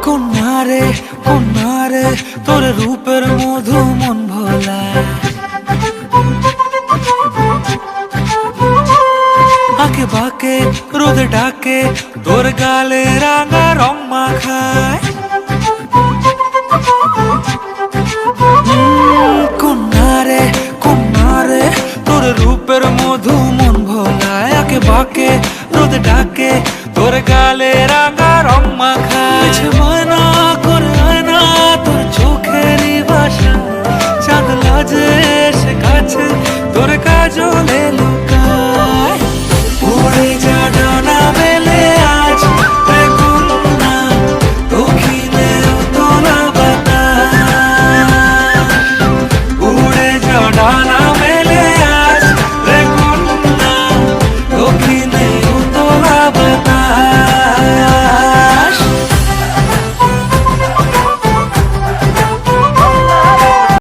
কন্যারে কন্যারে তোর রূপের মধু মন ভোলা, আঁকে বাঁকে রোদে ডাকে তোর গালে রাঙা রং মাখায়। কন্যারে কন্যারে তোর রূপের মধু মন ভোলায়, আঁকে বাঁকে রোদে ডাকে তোর গালে রাঙা রং মাখায়।